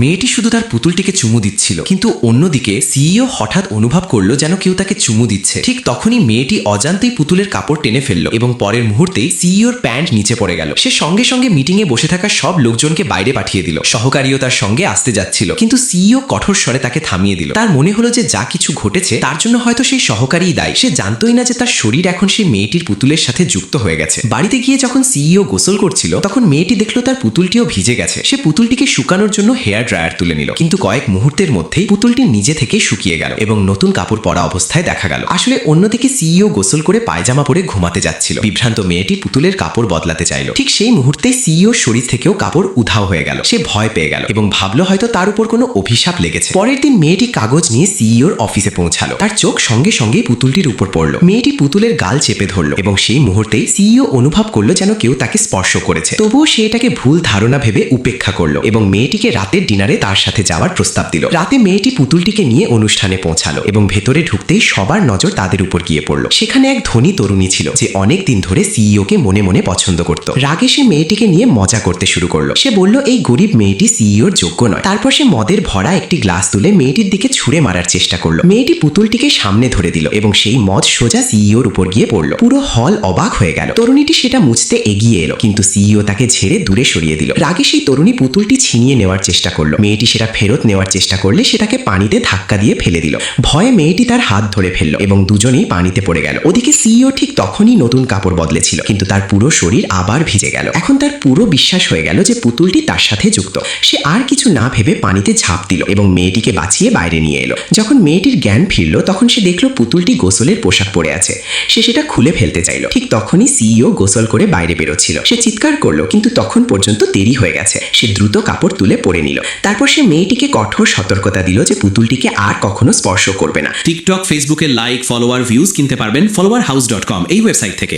মেয়েটি শুধু তার পুতুলটিকে চুমু দিচ্ছিল, কিন্তু অন্যদিকে সিইও হঠাৎ অনুভব করলো যেন কেউ তাকে চুমু দিচ্ছে। ঠিক তখনই মেয়েটি অজান্তেই পুতুলের কাপড় টেনে ফেললো এবং পরের মুহূর্তেই সিইওর প্যান্ট নিচে পড়ে গেল। সে সঙ্গে সঙ্গে মিটিং এ বসে থাকা সব লোকজনকে বাইরে পাঠিয়ে দিল। সহকারীও তার সঙ্গে আসতে যাচ্ছিল, কিন্তু সিইও কঠোর স্বরে তাকে থামিয়ে দিল। তার মনে হলো যে যা কিছু ঘটেছে তার জন্য হয়তো সেই সহকারীই দায়ী। সে জানতোই না যে তার শরীর এখন সেই মেয়েটির পুতুলের সাথে যুক্ত হয়ে গেছে। বাড়িতে গিয়ে যখন সিইও গোসল করছিল তখন মেয়েটি দেখলো তার পুতুলটিও ভিজে গেছে। সে পুতুলটিকে শুকানোর জন্য হেয়ার ড্রায়ার তুলে নিল, কিন্তু কয়েক মুহূর্তের মধ্যেই পুতুলটি নিজে থেকে শুকিয়ে গেল এবং নতুন কাপড় পরা অবস্থায় দেখা গেল। আসলে অন্যদিকে সিইও গোসল করে পায়জামা পরে ঘুমাতে যাচ্ছিল। বিভ্রান্ত মেয়েটি পুতুলের কাপড় বদলাতে চাইল। ঠিক সেই মুহূর্তে সিইও শরীর থেকেও কাপড় উধাও হয়ে গেল। সে ভয় পেয়ে গেল এবং ভাবলো হয়তো তার উপর কোনো অভিশাপ লেগেছে। পরের দিন মেয়েটি কাগজ নিয়ে সিইওর অফিসে পৌঁছালো। তার চোখ সঙ্গে সঙ্গে পুতুলটির উপর পড়লো। মেয়েটি পুতুলের গাল চেপে ধরলো এবং সেই মুহূর্তেই সিইও অনুভব করলো যেন কেউ তাকে স্পর্শ করেছে। তবুও সে এটাকে ভুল ধারণা ভেবে উপেক্ষা করলো এবং মেয়েটিকে রাতের ডিনারে তার সাথে যাওয়ার প্রস্তাব দিল। রাতে মেয়েটি পুতুলটিকে নিয়ে অনুষ্ঠানে পৌঁছালো এবং ভেতরে ঢুকতেই সবার নজর তাদের উপর গিয়ে পড়লো। সেখানে এক ধনী তরুণী ছিল যে অনেক দিন ধরে সিইওকে মনে মনে পছন্দ করত। রাগে সে মেয়েটিকে নিয়ে মজা করতে শুরু করলো। সে বলল এই গরিব মেয়েটি সিইওর যোগ্য নয়। তারপর সে মদের ভরা একটি গ্লাস তুলে মেয়েটির দিকে ছুঁড়ে মারার চেষ্টা করলো। মেয়েটি পুতুলটিকে সামনে ধরে দিল এবং সেই মদ সোজা সিইওর উপর গিয়ে পড়লো। পুরো হল অবাক হয়ে গেল। তরুণীটি সেটা মুছতে এগিয়ে এলো, কিন্তু সিইও তাকে ঝেড়ে দূরে সরিয়ে দিল। রাগে সেই তরুণী পুতুলটি ছিনিয়ে নেওয়ার চেষ্টা করলো। মেয়েটি সেটা ফেরত নেওয়ার চেষ্টা করলে সেটাকে পানিতে ধাক্কা দিয়ে ফেলে দিল। ভয়ে মেয়েটি তার হাত ধরে ফেললো এবং দুজনেই পানিতে পড়ে গেল। ওদিকে সিইও ঠিক তখনই নতুন কাপড় বদলেছিল, কিন্তু তার পুরো শরীর আবার ভিজে গেল। এখন তার পুরো বিশ্বাস হয়ে গেল যে পুতুলটি তার সাথে যুক্ত। সে আর কিছু না ভেবে পানিতে ঝাঁপ দিল এবং মেয়েটিকে বাঁচিয়ে বাইরে নিয়ে এলো। যখন মেয়েটির জ্ঞান ফিরল তখন সে দেখলো পুতুলটি গোসলের পোশাক পরে আছে। সে সেটা খুলে ফেলতে চাইল। ঠিক তখনই সিইও গোসল করে বাইরে বেরোচ্ছিল। সে চিৎকার করলো, কিন্তু তখন পর্যন্ত দেরি হয়ে গেছে। সে দ্রুত কাপড় তুলে পরে নিল। তারপর সে মেয়েটিকে কঠোর সতর্কতা দিল যে পুতুলটিকে আর কখনো স্পর্শ করবে না। টিকটক, ফেসবুকে লাইক, ফলোয়ার, ভিউজ কিনতে পারবেন followerhouse.com এই ওয়েবসাইট থেকে।